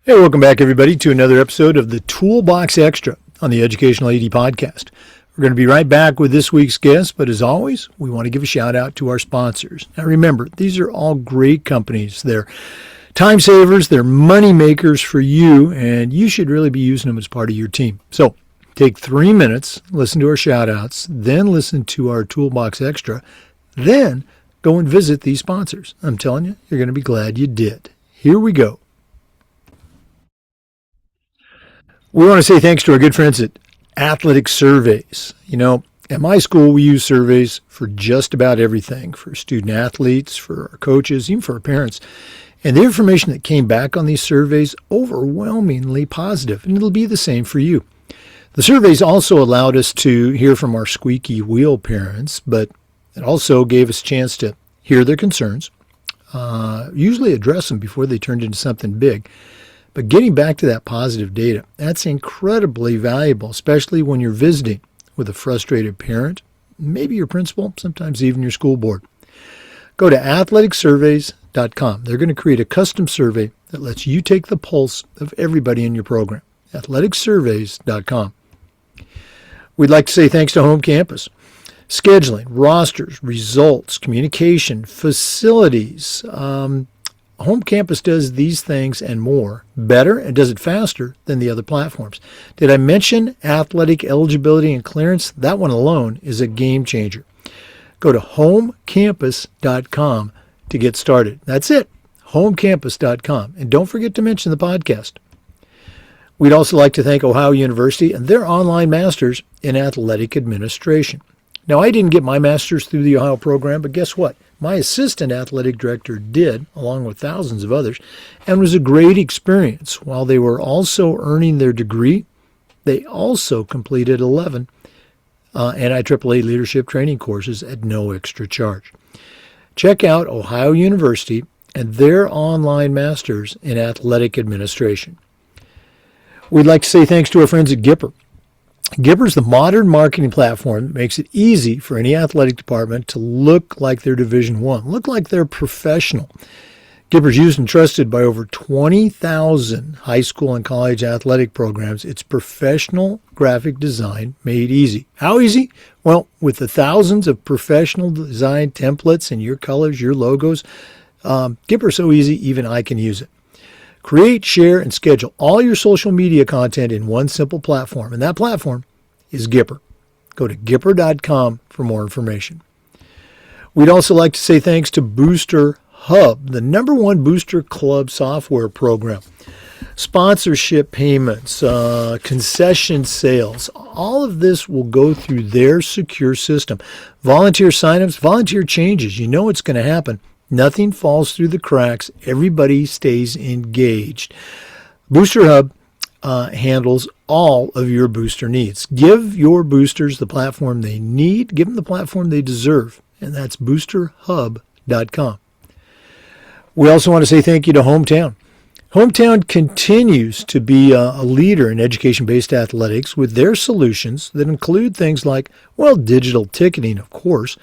Hey, welcome back, everybody, to another episode of the Toolbox Extra on the Educational AD Podcast. We're going to be right back with this week's guest, but as always, we want to give a shout out to our sponsors. Now, remember, these are all great companies. They're time savers, they're money makers for you, and you should really be using them as part of your team. So take 3 minutes, listen to our shout outs, then listen to our Toolbox Extra, then go and visit these sponsors. I'm telling you, you're going to be glad you did. Here we go. We want to say thanks to our good friends at Athletic Surveys. You know, at my school, we use surveys for just about everything, for student athletes, for our coaches, even for our parents. And the information that came back on these surveys, overwhelmingly positive, and it'll be the same for you. The surveys also allowed us to hear from our squeaky wheel parents, but it also gave us a chance to hear their concerns, usually address them before they turned into something big. But getting back to that positive data, that's incredibly valuable, especially when you're visiting with a frustrated parent, maybe your principal, sometimes even your school board. Go to athleticsurveys.com. They're going to create a custom survey that lets you take the pulse of everybody in your program. athleticsurveys.com. We'd like to say thanks to Home Campus. Scheduling, rosters, results, communication, facilities, Home Campus does these things and more better and does it faster than the other platforms. Did I mention athletic eligibility and clearance? That one alone is a game changer. Go to homecampus.com to get started. That's it, homecampus.com. And don't forget to mention the podcast. We'd also like to thank Ohio University and their online masters in athletic administration. Now, I didn't get my master's through the Ohio program, but guess what? My assistant athletic director did, along with thousands of others, and it was a great experience. While they were also earning their degree, they also completed 11 NIAAA leadership training courses at no extra charge. Check out Ohio University and their online masters in athletic administration. We'd like to say thanks to our friends at Gipper. Gipper's the modern marketing platform that makes it easy for any athletic department to look like they're Division I, look like they're professional. Gipper's used and trusted by over 20,000 high school and college athletic programs. It's professional graphic design made easy. How easy? Well, with the thousands of professional design templates and your colors, your logos, Gipper's so easy, even I can use it. Create, share, and schedule all your social media content in one simple platform, and that platform is Gipper. Go to Gipper.com for more information. We'd also like to say thanks to Booster Hub, the #1 booster club software program. Sponsorship payments, concession sales, all of this will go through their secure system. Volunteer signups, volunteer changes, you know it's going to happen. Nothing falls through the cracks. Everybody stays engaged. Booster Hub handles all of your booster needs. Give your boosters the platform they need. Give them the platform they deserve. And that's boosterhub.com. We also want to say thank you to Hometown. Hometown continues to be a leader in education-based athletics with their solutions that include things like, well, digital ticketing, of course.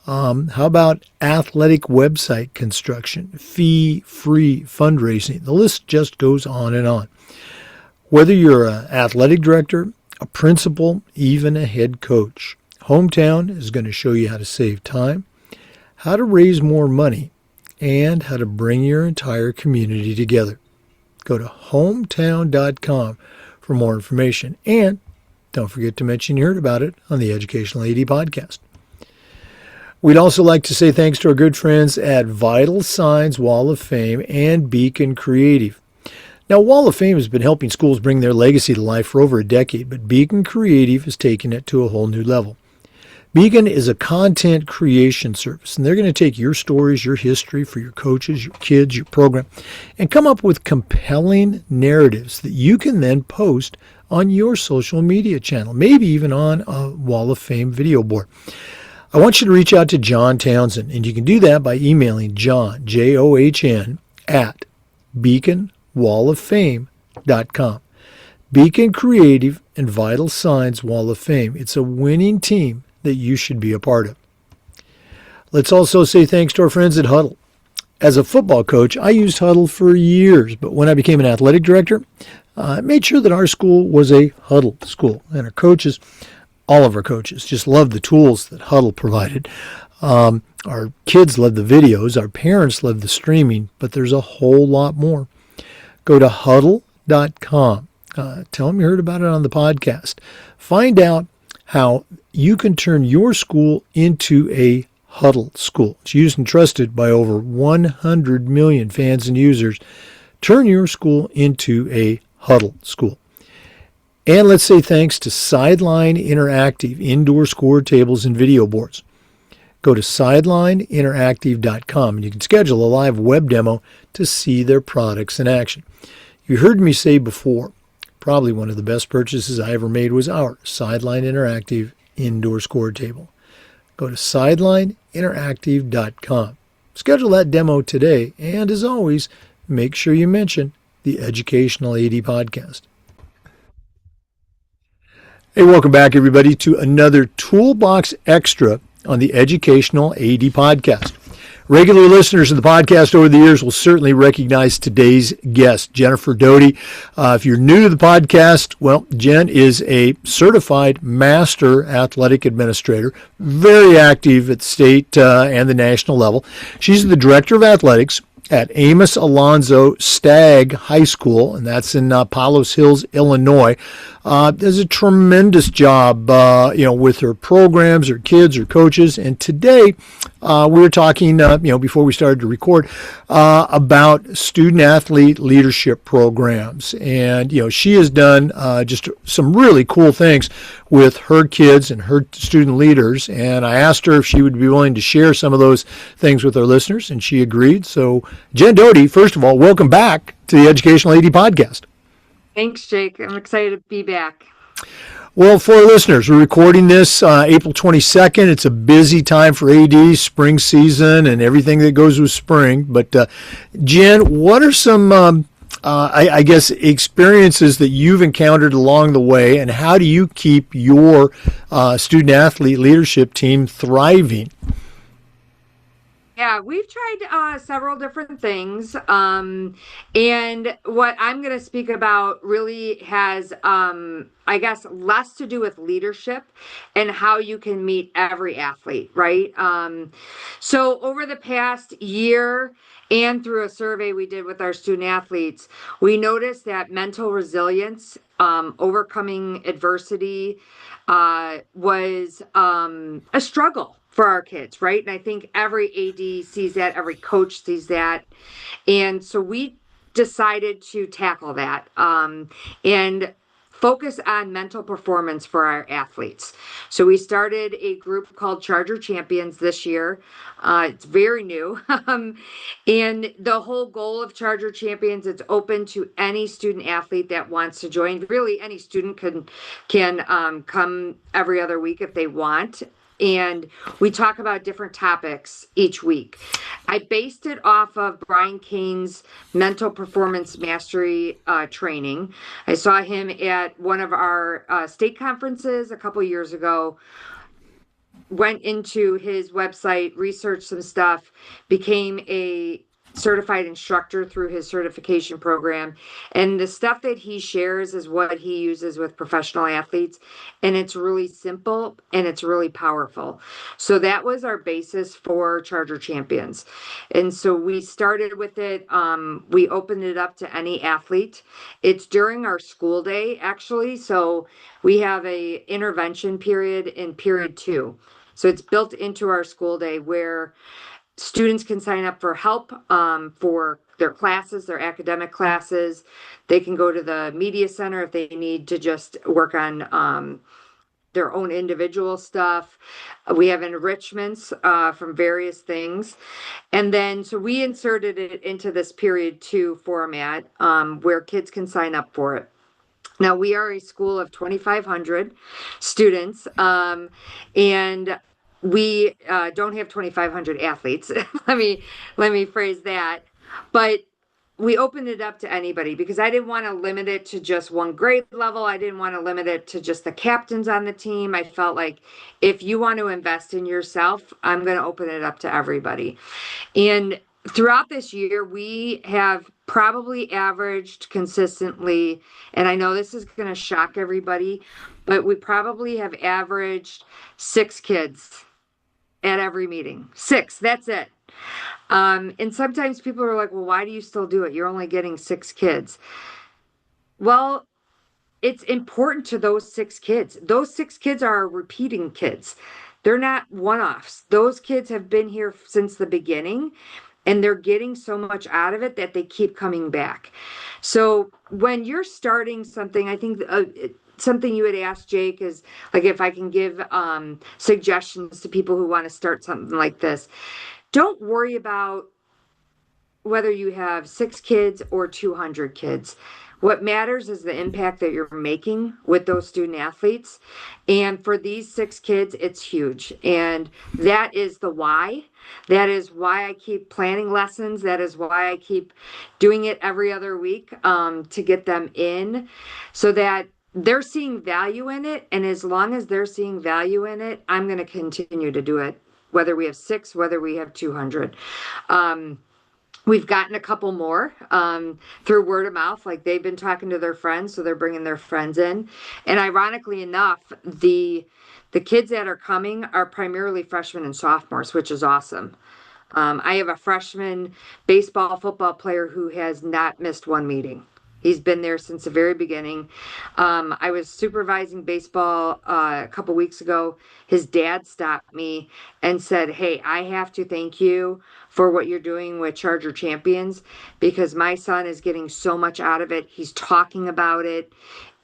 How about athletic website construction, fee-free fundraising? The list just goes on and on. Whether you're an athletic director, a principal, even a head coach, Hometown is going to show you how to save time, how to raise more money, and how to bring your entire community together. Go to hometown.com for more information. And don't forget to mention you heard about it on the Educational AD Podcast. We'd also like to say thanks to our good friends at Vital Signs Wall of Fame and Beacon Creative. Now, Wall of Fame has been helping schools bring their legacy to life for over a decade, but Beacon Creative has taken it to a whole new level. Beacon is a content creation service, and they're going to take your stories, your history for your coaches, your kids, your program, and come up with compelling narratives that you can then post on your social media channel, maybe even on a Wall of Fame video board. I want you to reach out to John Townsend, and you can do that by emailing John, John, at beaconwalloffame.com. Beacon Creative and Vital Signs Wall of Fame. It's a winning team that you should be a part of. Let's also say thanks to our friends at Huddle. As a football coach, I used Huddle for years, but when I became an athletic director, I made sure that our school was a Huddle school. And our coaches, all of our coaches, just loved the tools that Huddle provided. Our kids loved the videos, our parents loved the streaming, but there's a whole lot more. Go to huddle.com. Tell them you heard about it on the podcast. Find out how you can turn your school into a Huddle school. It's used and trusted by over 100 million fans and users. Turn your school into a Huddle school. And let's say thanks to Sideline Interactive indoor score tables and video boards. Go to sidelineinteractive.com and you can schedule a live web demo to see their products in action. You heard me say before, probably one of the best purchases I ever made was our Sideline Interactive indoor score table. Go to sidelineinteractive.com. Schedule that demo today, and as always, make sure you mention the Educational AD Podcast. Hey, welcome back, everybody, to another Toolbox Extra on the Educational AD Podcast. Regular listeners of the podcast over the years will certainly recognize today's guest, Jennifer Doede. If you're new to the podcast, well, Jen is a certified master athletic administrator, very active at the state and the national level. She's the director of athletics at Amos Alonzo Stagg High School, and that's in Palos Hills, Illinois. Does a tremendous job, with her programs, her kids, her coaches. And today, we were talking, before we started to record, about student-athlete leadership programs. And, she has done just some really cool things with her kids and her student leaders. And I asked her if she would be willing to share some of those things with our listeners, and she agreed. So, Jen Doede, first of all, welcome back to the Educational AD Podcast. Thanks, Jake. I'm excited to be back. Well, for our listeners, we're recording this April 22nd. It's a busy time for AD, spring season, and everything that goes with spring. But, Jen, what are some, experiences that you've encountered along the way, and how do you keep your student-athlete leadership team thriving? Yeah, we've tried several different things. And what I'm going to speak about really has, less to do with leadership and how you can meet every athlete, right? So over the past year and through a survey we did with our student athletes, we noticed that mental resilience, overcoming adversity, was a struggle for our kids, right? And I think every AD sees that, every coach sees that. And so we decided to tackle that and focus on mental performance for our athletes. So we started a group called Charger Champions this year. It's very new. And the whole goal of Charger Champions, it's open to any student athlete that wants to join. Really, any student can come every other week if they want. And we talk about different topics each week. I based it off of Brian Kane's mental performance mastery training. I saw him at one of our state conferences a couple years ago, went into his website, researched some stuff, became a certified instructor through his certification program. And the stuff that he shares is what he uses with professional athletes. And it's really simple and it's really powerful. So that was our basis for Charger Champions. And so we started with it. We opened it up to any athlete. It's during our school day, actually. So we have a intervention period in period 2. So it's built into our school day where students can sign up for help for their classes, their academic classes. They can go to the media center if they need to just work on their own individual stuff. We have enrichments from various things. And then, so we inserted it into this period 2 format where kids can sign up for it. Now, we are a school of 2,500 students, and we don't have 2,500 athletes. let me phrase that. But we opened it up to anybody because I didn't want to limit it to just one grade level. I didn't want to limit it to just the captains on the team. I felt like if you want to invest in yourself, I'm going to open it up to everybody. And throughout this year, we have probably averaged consistently, and I know this is going to shock everybody, but we probably have averaged 6 kids at every meeting. 6, that's it. And sometimes people are like, well, why do you still do it? You're only getting 6 kids. Well, it's important to those 6 kids. Those 6 kids are repeating kids. They're not one offs. Those kids have been here since the beginning and they're getting so much out of it that they keep coming back. So when you're starting something, I think something you would ask Jake is like if I can give suggestions to people who want to start something like this. Don't worry about whether you have 6 kids or 200 kids. What matters is the impact that you're making with those student athletes. And for these 6 kids, it's huge. And that is the why. That is why I keep planning lessons. That is why I keep doing it every other week to get them in so that they're seeing value in it. And as long as they're seeing value in it, I'm going to continue to do it, whether we have 6, whether we have 200. We've gotten a couple more through word of mouth, like they've been talking to their friends, so they're bringing their friends in. And ironically enough, the kids that are coming are primarily freshmen and sophomores, which is awesome. I have a freshman baseball, football player who has not missed one meeting. He's been there since the very beginning. I was supervising baseball a couple weeks ago. His dad stopped me and said, "Hey, I have to thank you for what you're doing with Charger Champions because my son is getting so much out of it. He's talking about it.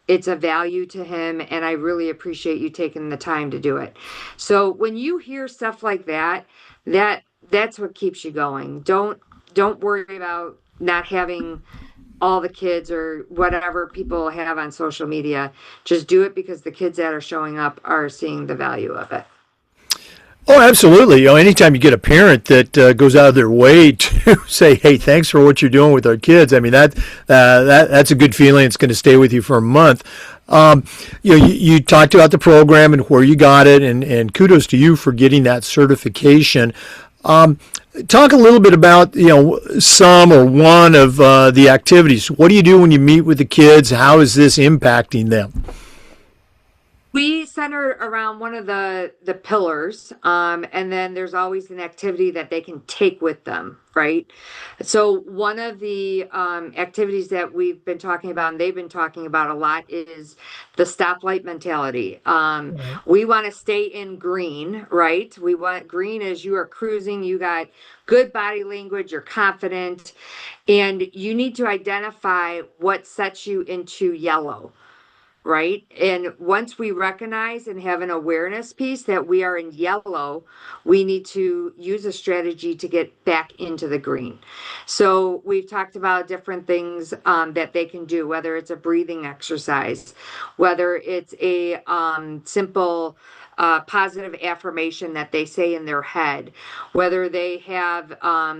It's a value to him, and I really appreciate you taking the time to do it." So when you hear stuff like that, that's what keeps you going. Don't worry about not having all the kids or whatever people have on social media. Just do it because the kids that are showing up are seeing the value of it. Oh, absolutely. Anytime you get a parent that goes out of their way to say, "Hey, thanks for what you're doing with our kids," I mean that's a good feeling. It's going to stay with you for a month. You talked about the program and where you got it, and kudos to you for getting that certification. Talk a little bit about some or one of the activities. What do you do when you meet with the kids? How is this impacting them? We center around one of the pillars, and then there's always an activity that they can take with them, right? So one of the activities that we've been talking about and they've been talking about a lot is the stoplight mentality. We want to stay in green, right? We want green as you are cruising. You got good body language. You're confident, and you need to identify what sets you into yellow. Right. And once we recognize and have an awareness piece that we are in yellow, we need to use a strategy to get back into the green. So we've talked about different things that they can do, whether it's a breathing exercise, whether it's a simple positive affirmation that they say in their head, whether they have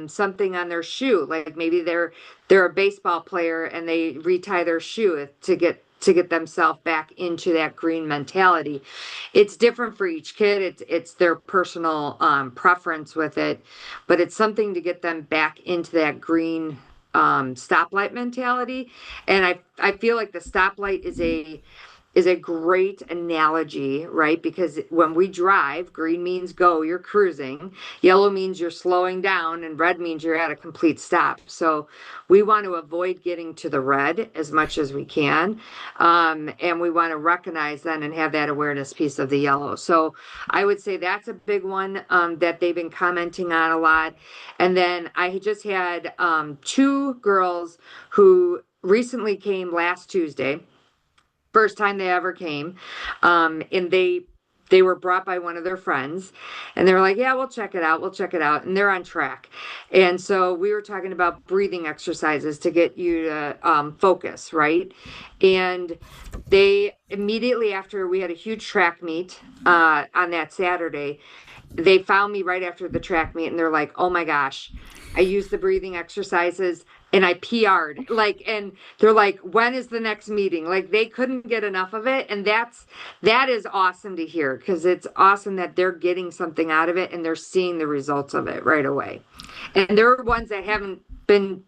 something on their shoe, like maybe they're a baseball player and they retie their shoe to get themselves back into that green mentality. It's different for each kid. It's their personal preference with it, but it's something to get them back into that green stoplight mentality. And I feel like the stoplight is a great analogy, right? Because when we drive, green means go, you're cruising, yellow means you're slowing down, and red means you're at a complete stop. So we want to avoid getting to the red as much as we can. And we want to recognize then and have that awareness piece of the yellow. So I would say that's a big one that they've been commenting on a lot. And then I just had 2 girls who recently came last Tuesday. First time they ever came. And they were brought by one of their friends and they were like, "Yeah, we'll check it out. We'll check it out." And they're on track. And so we were talking about breathing exercises to get you to focus, right? And they immediately after we had a huge track meet on that Saturday, they found me right after the track meet and they're like, "Oh my gosh, I used the breathing exercises. and I PR'd like, and they're like, when is the next meeting? Like they couldn't get enough of it. And that is awesome to hear because it's awesome that they're getting something out of it and they're seeing the results of it right away. And there are ones that haven't been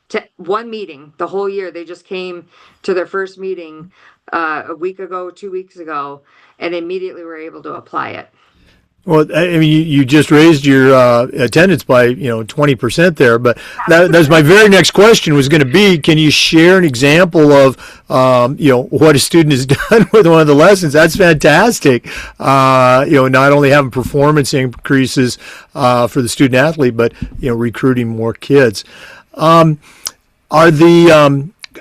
to one meeting the whole year. They just came to their first meeting a week ago, 2 weeks ago, and immediately were able to apply it. Well, I mean, you just raised your attendance by 20% there, but that's my very next question was going to be: can you share an example of what a student has done with one of the lessons? That's fantastic. Not only having performance increases for the student athlete, but recruiting more kids.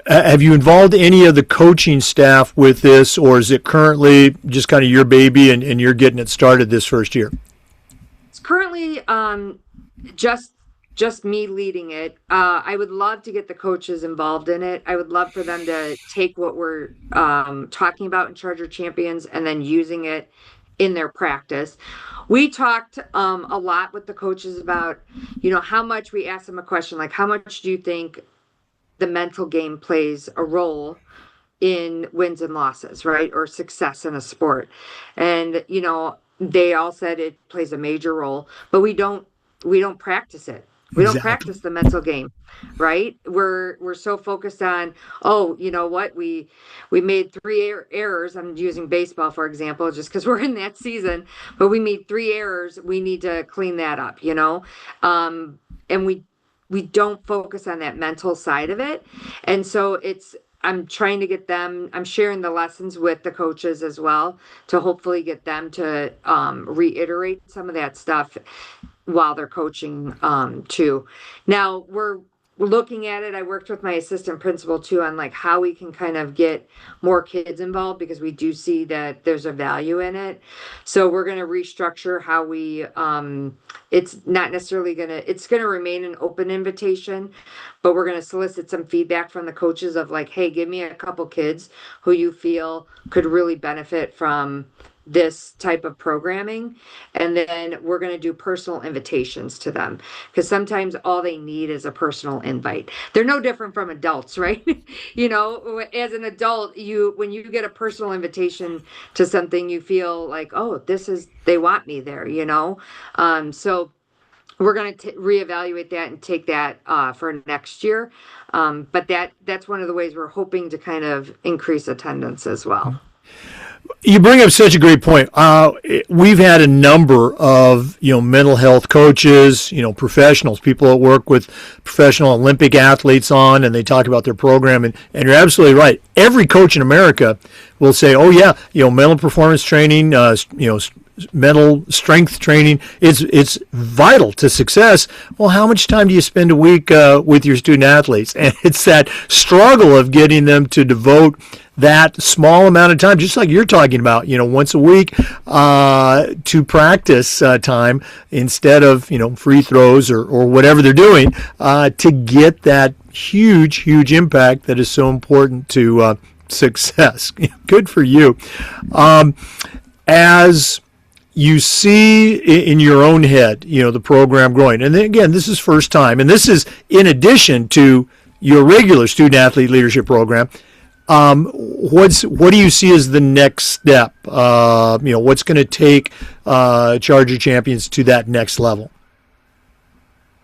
Have you involved any of the coaching staff with this, or is it currently just kind of your baby and you're getting it started this first year? It's currently just me leading it. I would love to get the coaches involved in it. I would love for them to take what we're talking about in Charger Champions and then using it in their practice. We talked a lot with the coaches about, how much we asked them a question like, how much do you think the mental game plays a role in wins and losses, right? Or success in a sport. And, they all said it plays a major role, but we don't practice it. We don't Exactly. practice the mental game, right? We're so focused on, oh, you know what? We made three errors. I'm using baseball for example, just because we're in that season, but we made three errors. We need to clean that up, and we don't focus on that mental side of it. And so I'm trying to get them, I'm sharing the lessons with the coaches as well to hopefully get them to reiterate some of that stuff while they're coaching too. Now we're looking at it. I worked with my assistant principal too on like how we can kind of get more kids involved because we do see that there's a value in it. So we're going to restructure how we it's not necessarily it's going to remain an open invitation, but we're going to solicit some feedback from the coaches of like, hey, give me a couple kids who you feel could really benefit from this type of programming, and then we're going to do personal invitations to them because sometimes all they need is a personal invite. They're no different from adults, right? As an adult, when you get a personal invitation to something, you feel like, oh, they want me there. So we're going to reevaluate that and take that for next year, but that's one of the ways we're hoping to kind of increase attendance as well. You bring up such a great point. We've had a number of mental health coaches, professionals, people that work with professional Olympic athletes on, and they talk about their program. And you're absolutely right. Every coach in America will say, "Oh yeah, mental performance training, mental strength training, it's vital to success." Well, how much time do you spend a week with your student athletes? And it's that struggle of getting them to devote that small amount of time, just like you're talking about, once a week to practice time instead of, free throws or whatever they're doing to get that huge impact that is so important to success. Good for you. As you see in your own head, the program growing. And then again, this is first time. And this is in addition to your regular student athlete leadership program. What do you see as the next step? What's going to take Charger Champions to that next level?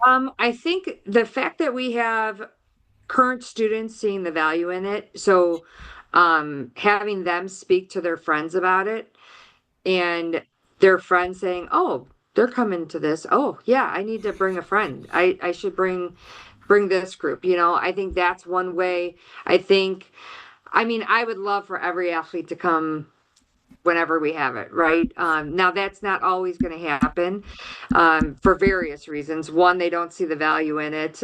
I think the fact that we have current students seeing the value in it, so having them speak to their friends about it and their friends saying, oh, they're coming to this. Oh, yeah, I need to bring a friend. I should bring this group. I think that's one way. I would love for every athlete to come whenever we have it, right? Now, that's not always going to happen for various reasons. One, they don't see the value in it.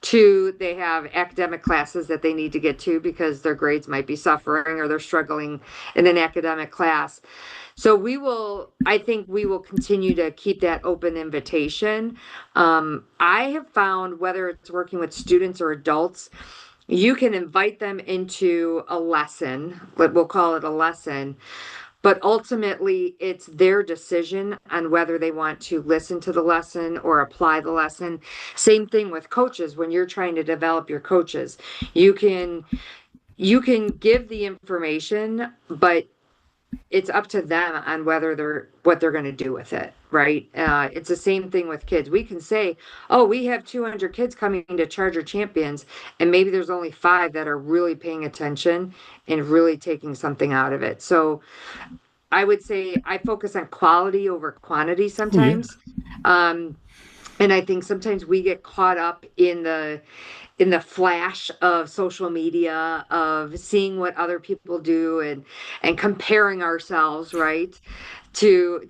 Two, they have academic classes that they need to get to because their grades might be suffering or they're struggling in an academic class. So I think we will continue to keep that open invitation. I have found, whether it's working with students or adults, you can invite them into a lesson, we'll call it a lesson, but ultimately it's their decision on whether they want to listen to the lesson or apply the lesson. Same thing with coaches. When you're trying to develop your coaches, you can give the information, but it's up to them on what they're going to do with it, right? It's the same thing with kids. We can say, oh, we have 200 kids coming to Charger Champions, and maybe there's only 5 that are really paying attention and really taking something out of it. So I would say I focus on quality over quantity sometimes. And I think sometimes we get caught up in the flash of social media, of seeing what other people do and comparing ourselves, right, to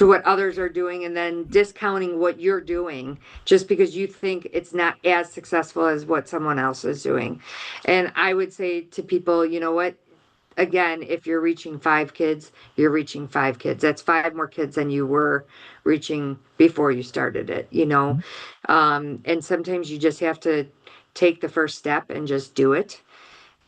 what others are doing, and then discounting what you're doing just because you think it's not as successful as what someone else is doing. And I would say to people, you know what? Again, if you're reaching 5 kids, you're reaching 5 kids. That's 5 more kids than you were reaching before you started it, you know? And sometimes you just have to take the first step and just do it.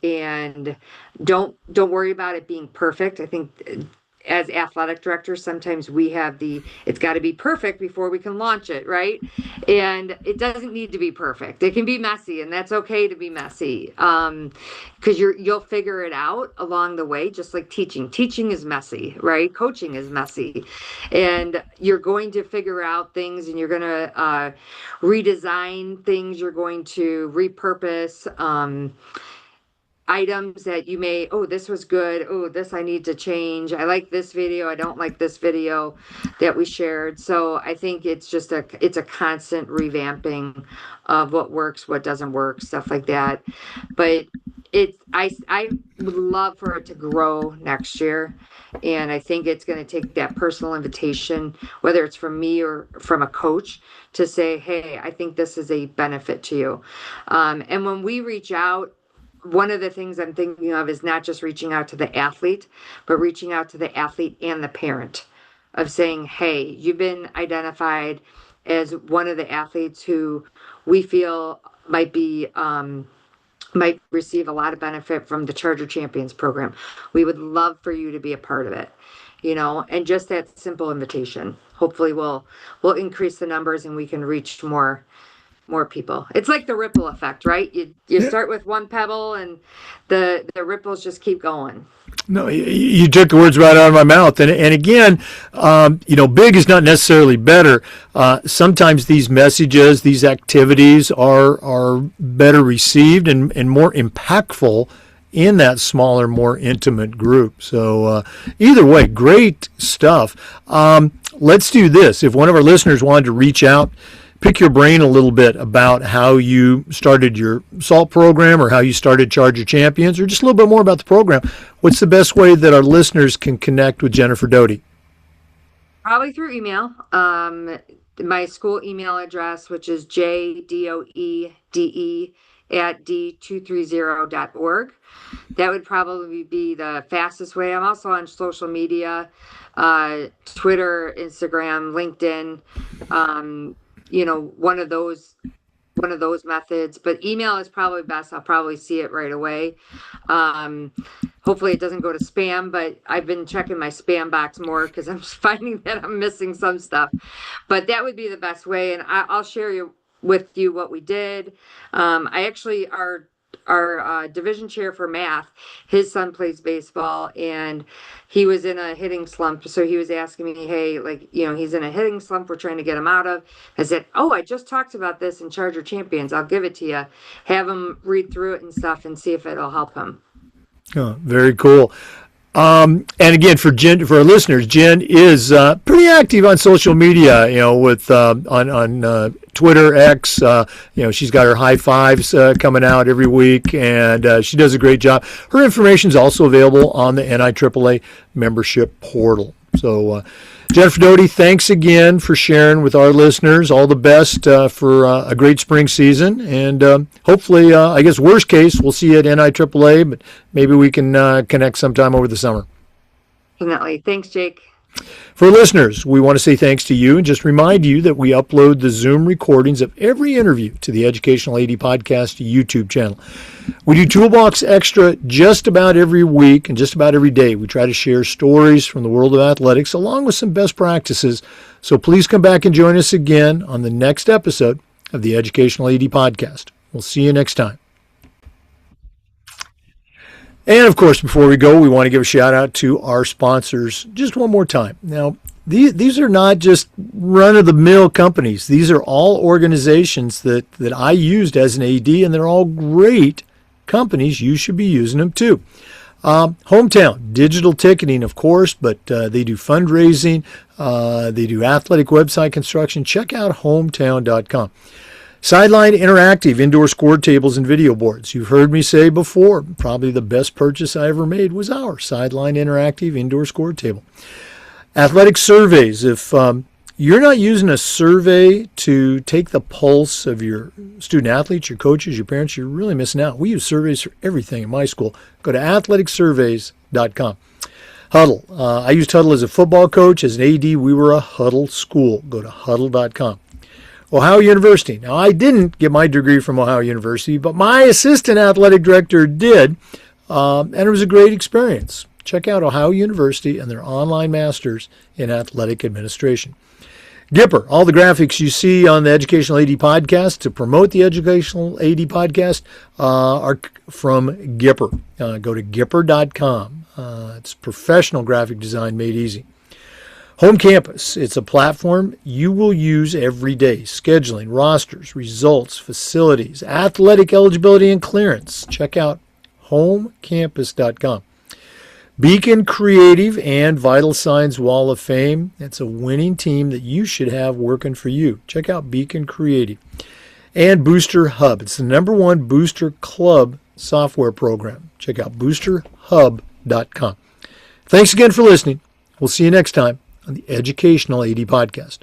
And don't worry about it being perfect. I think as athletic directors, sometimes we have it's got to be perfect before we can launch it, right? And it doesn't need to be perfect. It can be messy, and that's okay to be messy, because you'll figure it out along the way. Just like teaching is messy, right? Coaching is messy, and you're going to figure out things, and you're going to redesign things. You're going to repurpose items that you may, oh, this was good. Oh, this I need to change. I like this video. I don't like this video that we shared. So I think it's a constant revamping of what works, what doesn't work, stuff like that. But I would love for it to grow next year. And I think it's going to take that personal invitation, whether it's from me or from a coach, to say, hey, I think this is a benefit to you. And when we reach out, one of the things I'm thinking of is not just reaching out to the athlete, but reaching out to the athlete and the parent, of saying, hey, you've been identified as one of the athletes who we feel might receive a lot of benefit from the Charger Champions program. We would love for you to be a part of it, you know, and just that simple invitation hopefully will increase the numbers, and we can reach more people. It's like the ripple effect, right? You start with one pebble, and the ripples just keep going. No, you took the words right out of my mouth. And again, big is not necessarily better. Sometimes these messages, these activities are better received and more impactful in that smaller, more intimate group. So either way, great stuff. Let's do this. If one of our listeners wanted to reach out, pick your brain a little bit about how you started your SALT program, or how you started Charger Champions, or just a little bit more about the program, what's the best way that our listeners can connect with Jennifer Doede? Probably through email. My school email address, which is jdoede@d230.org. That would probably be the fastest way. I'm also on social media, Twitter, Instagram, LinkedIn. One of those methods, but email is probably best. I'll probably see it right away. Hopefully it doesn't go to spam, but I've been checking my spam box more because I'm finding that I'm missing some stuff. But that would be the best way, and I'll share with you what we did. I actually our division chair for math, his son plays baseball, and he was in a hitting slump. So he was asking me, hey, he's in a hitting slump we're trying to get him out of. I said, oh, I just talked about this in Charger Champions. I'll give it to you. Have him read through it and stuff and see if it'll help him. Oh, very cool. And again, for our listeners, Jen is pretty active on social media. With on Twitter, X. She's got her high fives coming out every week, and she does a great job. Her information is also available on the NIAAA membership portal. So, Jennifer Doede, thanks again for sharing with our listeners. All the best for a great spring season, and hopefully, I guess worst case, we'll see you at NIAAA, but maybe we can connect sometime over the summer. Definitely. Thanks, Jake. For listeners, we want to say thanks to you and just remind you that we upload the Zoom recordings of every interview to the Educational AD Podcast YouTube channel. We do Toolbox Extra just about every week and just about every day. We try to share stories from the world of athletics along with some best practices. So please come back and join us again on the next episode of the Educational AD Podcast. We'll see you next time. And of course, before we go, we want to give a shout out to our sponsors just one more time. Now, these are not just run-of-the-mill companies. These are all organizations that I used as an AD, and they're all great companies. You should be using them too. Hometown, digital ticketing, of course, but they do fundraising. They do athletic website construction. Check out hometown.com. Sideline Interactive, indoor score tables and video boards. You've heard me say before, probably the best purchase I ever made was our Sideline Interactive indoor score table. Athletic surveys. If you're not using a survey to take the pulse of your student athletes, your coaches, your parents, you're really missing out. We use surveys for everything in my school. Go to athleticsurveys.com. Huddle. I used Huddle as a football coach. As an AD, we were a Huddle school. Go to huddle.com. Ohio University. Now, I didn't get my degree from Ohio University, but my assistant athletic director did, and it was a great experience. Check out Ohio University and their online masters in athletic administration. Gipper, all the graphics you see on the Educational AD Podcast to promote the Educational AD Podcast are from Gipper. Go to gipper.com. It's professional graphic design made easy. Home Campus, it's a platform you will use every day. Scheduling, rosters, results, facilities, athletic eligibility and clearance. Check out homecampus.com. Beacon Creative and Vital Signs Wall of Fame. It's a winning team that you should have working for you. Check out Beacon Creative. And Booster Hub. It's the #1 Booster Club software program. Check out boosterhub.com. Thanks again for listening. We'll see you next time on the Educational AD Podcast.